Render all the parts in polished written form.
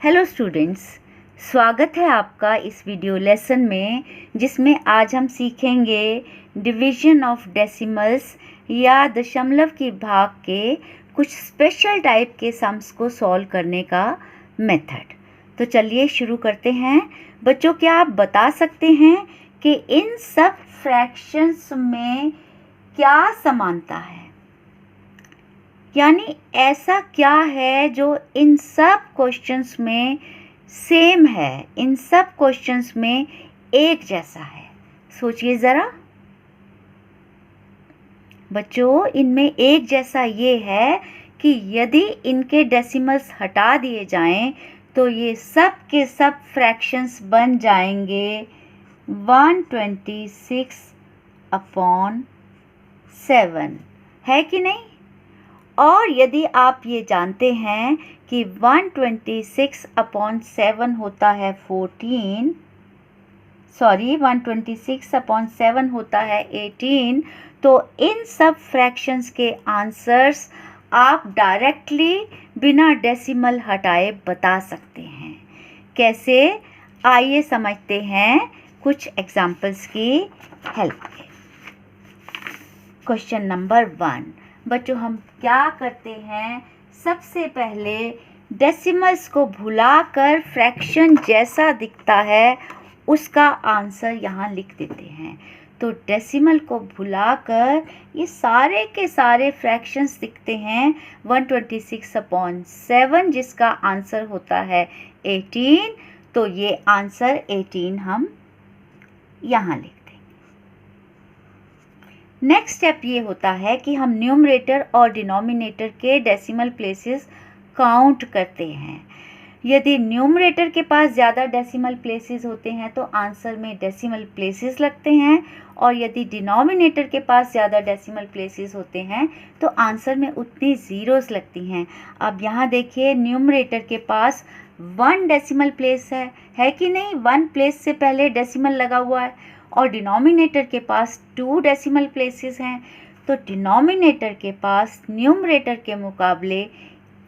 Hello students, स्वागत है आपका इस वीडियो लेसन में, जिसमें आज हम सीखेंगे डिवीजन ऑफ डेसिमल्स या दशमलव की भाग के कुछ स्पेशल टाइप के सम्स को सॉल्व करने का मेथड। तो चलिए शुरू करते हैं। बच्चों, क्या आप बता सकते हैं कि इन सब फ्रैक्शंस में क्या समानता है? यानी ऐसा क्या है जो इन सब क्वेश्चंस में सेम है, इन सब क्वेश्चंस में एक जैसा है? सोचिए ज़रा बच्चों, इनमें एक जैसा ये है कि यदि इनके डेसिमल्स हटा दिए जाएं तो ये सब के सब फ्रैक्शंस बन जाएंगे 126/7, है कि नहीं? और यदि आप ये जानते हैं कि 126/7 होता है 126/7 होता है 18, तो इन सब फ्रैक्शंस के आंसर्स आप डायरेक्टली बिना डेसिमल हटाए बता सकते हैं। कैसे? आइए समझते हैं कुछ एग्जाम्पल्स की हेल्प से। Question number 1। बच्चों, हम क्या करते हैं? सबसे पहले डेसिमल्स को भुलाकर फ्रैक्शन जैसा दिखता है उसका आंसर यहाँ लिख देते हैं। तो डेसिमल को भुलाकर ये सारे के सारे फ्रैक्शंस दिखते हैं 126/7, जिसका आंसर होता है 18। तो ये आंसर 18 हम यहाँ लिख। नेक्स्ट स्टेप ये होता है कि हम न्यूमरेटर और डिनोमिनेटर के डेसिमल प्लेसेस काउंट करते हैं। यदि न्यूमरेटर के पास ज़्यादा डेसिमल प्लेसेस होते हैं तो आंसर में डेसिमल प्लेसेस लगते हैं, और यदि डिनोमिनेटर के पास ज़्यादा डेसिमल प्लेसेस होते हैं तो आंसर में उतनी ज़ीरोस लगती हैं। अब यहाँ देखिए, न्यूमरेटर के पास 1 डेसिमल प्लेस है कि नहीं? 1 प्लेस से पहले डेसिमल लगा हुआ है, और डिनोमिनेटर के पास 2 डेसिमल प्लेसेस हैं। तो डिनोमिनेटर के पास न्यूमरेटर के मुकाबले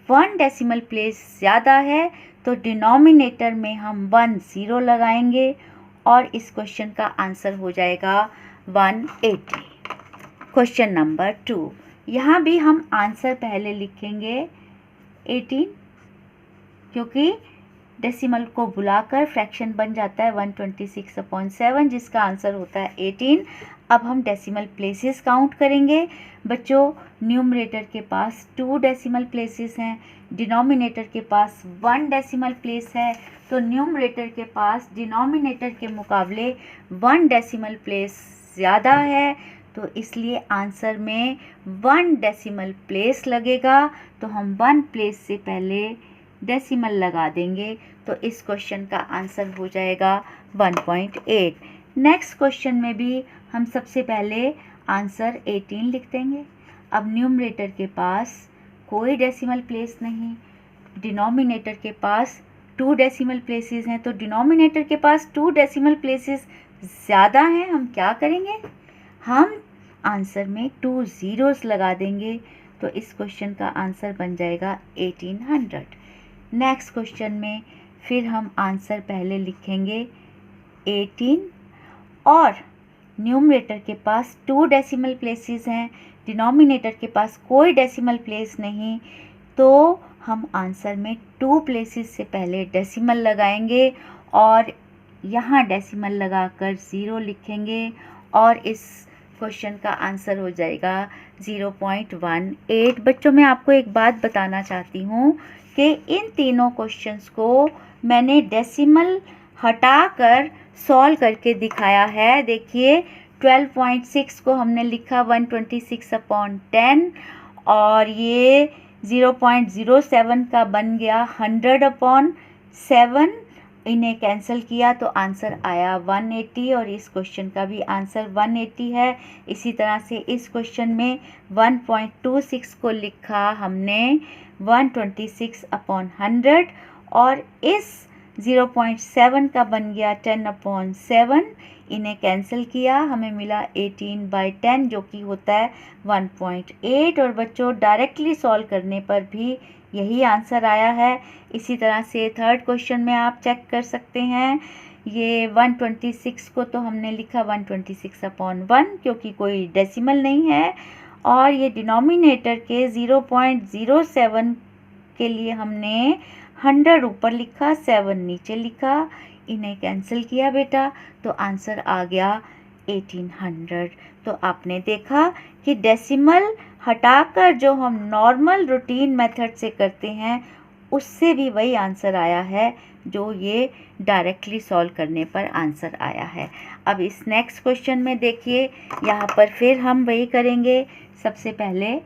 1 डेसिमल प्लेस ज़्यादा है, तो डिनोमिनेटर में हम 1 0 लगाएंगे और इस क्वेश्चन का आंसर हो जाएगा 180। Question number 2। यहाँ भी हम आंसर पहले लिखेंगे 18, क्योंकि डेसिमल को बुलाकर फ्रैक्शन बन जाता है 126/7, जिसका आंसर होता है 18। अब हम डेसिमल प्लेसेस काउंट करेंगे। बच्चों, न्यूमरेटर के पास 2 डेसिमल प्लेसेस हैं, डिनोमिनेटर के पास 1 डेसिमल प्लेस है, तो न्यूमरेटर के पास डिनोमिनेटर के मुकाबले 1 डेसिमल प्लेस ज़्यादा है, तो इसलिए आंसर में 1 डेसिमल प्लेस लगेगा। तो हम 1 प्लेस से पहले डेसिमल लगा देंगे, तो इस क्वेश्चन का आंसर हो जाएगा 1.8। नेक्स्ट क्वेश्चन में भी हम सबसे पहले आंसर 18 लिख देंगे। अब न्यूमरेटर के पास कोई डेसिमल प्लेस नहीं, डिनोमिनेटर के पास 2 डेसिमल प्लेसेस हैं, तो डिनोमिनेटर के पास 2 डेसिमल प्लेसेस ज़्यादा हैं। हम क्या करेंगे? हम आंसर में 2 ज़ीरोस लगा देंगे, तो इस क्वेश्चन का आंसर बन जाएगा 1800। नेक्स्ट क्वेश्चन में फिर हम आंसर पहले लिखेंगे 18, और न्यूमरेटर के पास 2 डेसिमल प्लेसेस हैं, डिनोमिनेटर के पास कोई डेसिमल प्लेस नहीं, तो हम आंसर में 2 प्लेसेस से पहले डेसिमल लगाएंगे और यहाँ डेसिमल लगाकर 0 लिखेंगे, और इस क्वेश्चन का आंसर हो जाएगा 0.18। बच्चों, मैं आपको एक बात बताना चाहती हूँ कि इन तीनों क्वेश्चंस को मैंने डेसिमल हटाकर सॉल्व करके दिखाया है। देखिए, 12.6 को हमने लिखा 126/10, और ये 0.07 का बन गया 100/7। इन्हें कैंसिल किया तो आंसर आया 180, और इस क्वेश्चन का भी आंसर 180 है। इसी तरह से इस क्वेश्चन में 1.26 को लिखा हमने 126/100, और इस 0.7 का बन गया 10/7। इन्हें कैंसिल किया, हमें मिला 18/10, जो कि होता है 1.8। और बच्चों, डायरेक्टली सॉल्व करने पर भी यही आंसर आया है। इसी तरह से थर्ड क्वेश्चन में आप चेक कर सकते हैं। ये 126 को तो हमने लिखा 126/1 क्योंकि कोई डेसिमल नहीं है, और ये डिनोमिनेटर के 0.07 के लिए हमने 100 ऊपर लिखा, 7 नीचे लिखा, इन्हें कैंसिल किया बेटा, तो आंसर आ गया 1800। तो आपने देखा कि डेसिमल हटाकर जो हम नॉर्मल रूटीन मेथड से करते हैं उससे भी वही आंसर आया है जो ये डायरेक्टली सॉल्व करने पर आंसर आया है। अब इस नेक्स्ट क्वेश्चन में देखिए, यहाँ पर फिर हम वही करेंगे। सबसे पहले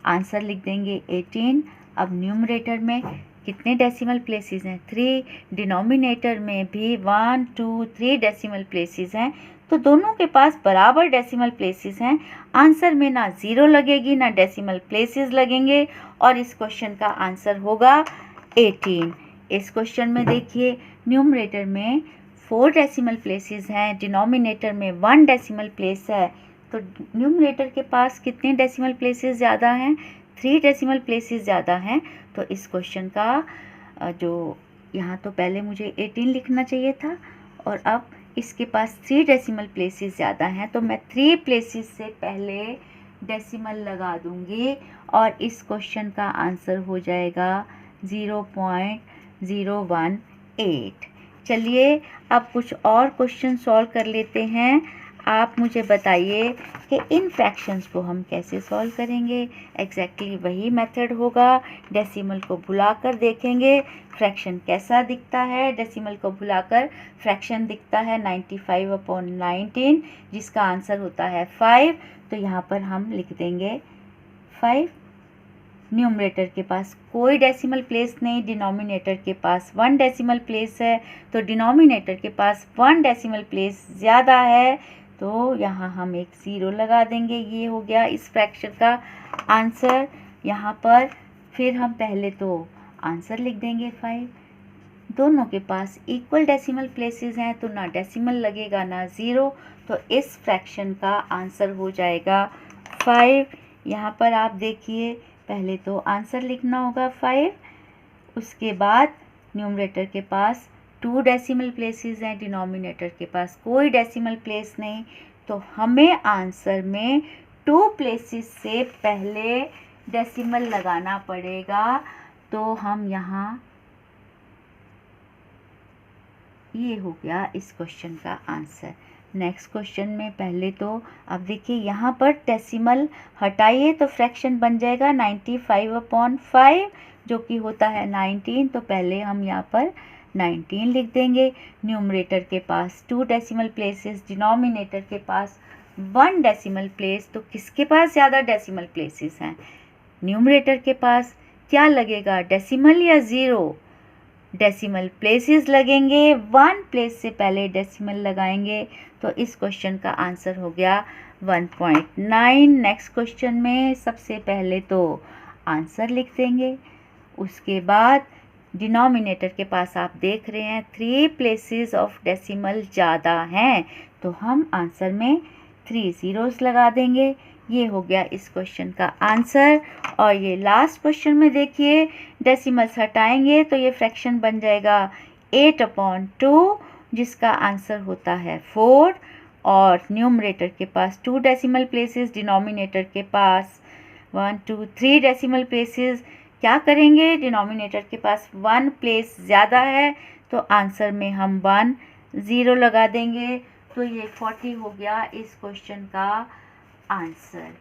आंसर लिख देंगे 18। अब न्यूमरेटर में कितने डेसिमल प्लेसेस हैं? 3। डिनोमिनेटर में भी 1 2 3 डेसिमल प्लेसेस हैं, तो दोनों के पास बराबर डेसिमल प्लेसेस हैं। आंसर में ना ज़ीरो लगेगी ना डेसिमल प्लेसेस लगेंगे, और इस क्वेश्चन का आंसर होगा 18। इस क्वेश्चन में देखिए, न्यूमरेटर में 4 डेसिमल प्लेसेस हैं, डिनोमिनेटर में 1 डेसिमल प्लेस है, तो न्यूमरेटर के पास कितने डेसिमल प्लेसेस ज़्यादा हैं? 3 डेसिमल प्लेसेस ज़्यादा हैं। तो इस क्वेश्चन का जो यहाँ तो पहले मुझे 18 लिखना चाहिए था, और अब इसके पास 3 डेसिमल प्लेसेस ज़्यादा हैं, तो मैं 3 प्लेसेस से पहले डेसिमल लगा दूँगी, और इस क्वेश्चन का आंसर हो जाएगा 0.018। चलिए अब कुछ और क्वेश्चन सॉल्व कर लेते हैं। आप मुझे बताइए कि इन फ्रैक्शंस को हम कैसे सॉल्व करेंगे। एग्जैक्टली वही मेथड होगा। डेसिमल को भुलाकर देखेंगे फ्रैक्शन कैसा दिखता है। डेसिमल को भुलाकर फ्रैक्शन दिखता है 95/19, जिसका आंसर होता है 5। तो यहाँ पर हम लिख देंगे 5। न्यूमरेटर के पास कोई डेसिमल प्लेस नहीं, डिनोमिनेटर के पास 1 डेसिमल प्लेस है, तो डिनोमिनेटर के पास 1 डेसिमल प्लेस ज़्यादा है, तो यहाँ हम एक 0 लगा देंगे। ये हो गया इस फ्रैक्शन का आंसर। यहाँ पर फिर हम पहले तो आंसर लिख देंगे 5। दोनों के पास इक्वल डेसिमल प्लेसेस हैं, तो ना डेसिमल लगेगा ना ज़ीरो, तो इस फ्रैक्शन का आंसर हो जाएगा 5। यहाँ पर आप देखिए, पहले तो आंसर लिखना होगा 5, उसके बाद न्यूमरेटर के पास 2 डेसिमल प्लेसेस हैं, डिनोमिनेटर के पास कोई डेसिमल प्लेस नहीं, तो हमें आंसर में 2 प्लेसेस से पहले डेसिमल लगाना पड़ेगा। तो हम यहाँ, ये हो गया इस क्वेश्चन का आंसर। नेक्स्ट क्वेश्चन में पहले तो अब देखिए, यहाँ पर डेसिमल हटाइए तो फ्रैक्शन बन जाएगा 95/5, जो कि होता है 19। तो पहले हम यहाँ पर 19 लिख देंगे। न्यूमरेटर के पास 2 डेसिमल प्लेसेस, डिनोमिनेटर के पास 1 डेसिमल प्लेस, तो किसके पास ज़्यादा डेसिमल प्लेसेस हैं? न्यूमरेटर के पास। क्या लगेगा, डेसिमल या ज़ीरो? डेसिमल प्लेसेस लगेंगे, 1 प्लेस से पहले डेसिमल लगाएंगे, तो इस क्वेश्चन का आंसर हो गया 1.9। नेक्स्ट क्वेश्चन में सबसे पहले तो आंसर लिख देंगे, उसके बाद डिनोमिनेटर के पास आप देख रहे हैं 3 प्लेसेस ऑफ डेसिमल ज़्यादा हैं, तो हम आंसर में 3 ज़ीरोज़ लगा देंगे। ये हो गया इस क्वेश्चन का आंसर। और ये लास्ट क्वेश्चन में देखिए, डेसिमल्स हटाएंगे तो ये फ्रैक्शन बन जाएगा 8/2, जिसका आंसर होता है 4। और न्यूमरेटर के पास 2 डेसिमल प्लेसेस, डिनोमिनेटर के पास 1 2 3 डेसिमल प्लेसेस। क्या करेंगे, डिनोमिनेटर के पास 1 प्लेस ज़्यादा है, तो आंसर में हम 1 0 लगा देंगे। तो ये 40 हो गया इस क्वेश्चन का आंसर।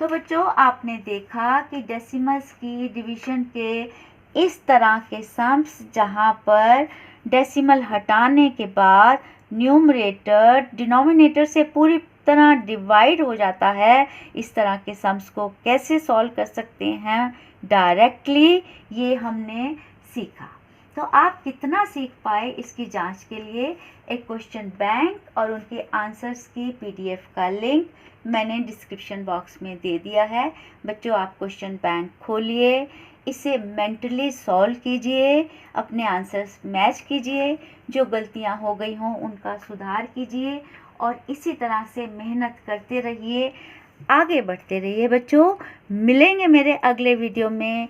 तो बच्चों, आपने देखा कि डेसिमल्स की डिवीजन के इस तरह के सम्स जहाँ पर डेसिमल हटाने के बाद न्यूमरेटर डिनोमिनेटर से पूरी तरह डिवाइड हो जाता है, इस तरह के सम्स को कैसे सॉल्व कर सकते हैं डायरेक्टली, ये हमने सीखा। तो आप कितना सीख पाए, इसकी जांच के लिए एक क्वेश्चन बैंक और उनके आंसर्स की PDF का लिंक मैंने डिस्क्रिप्शन बॉक्स में दे दिया है। बच्चों, आप क्वेश्चन बैंक खोलिए, इसे मेंटली सॉल्व कीजिए, अपने आंसर्स मैच कीजिए, जो गलतियां हो गई हों उनका सुधार कीजिए, और इसी तरह से मेहनत करते रहिए, आगे बढ़ते रहिए। बच्चों, मिलेंगे मेरे अगले वीडियो में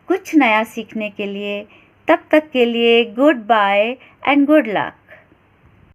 कुछ नया सीखने के लिए। तब तक के लिए goodbye and good luck.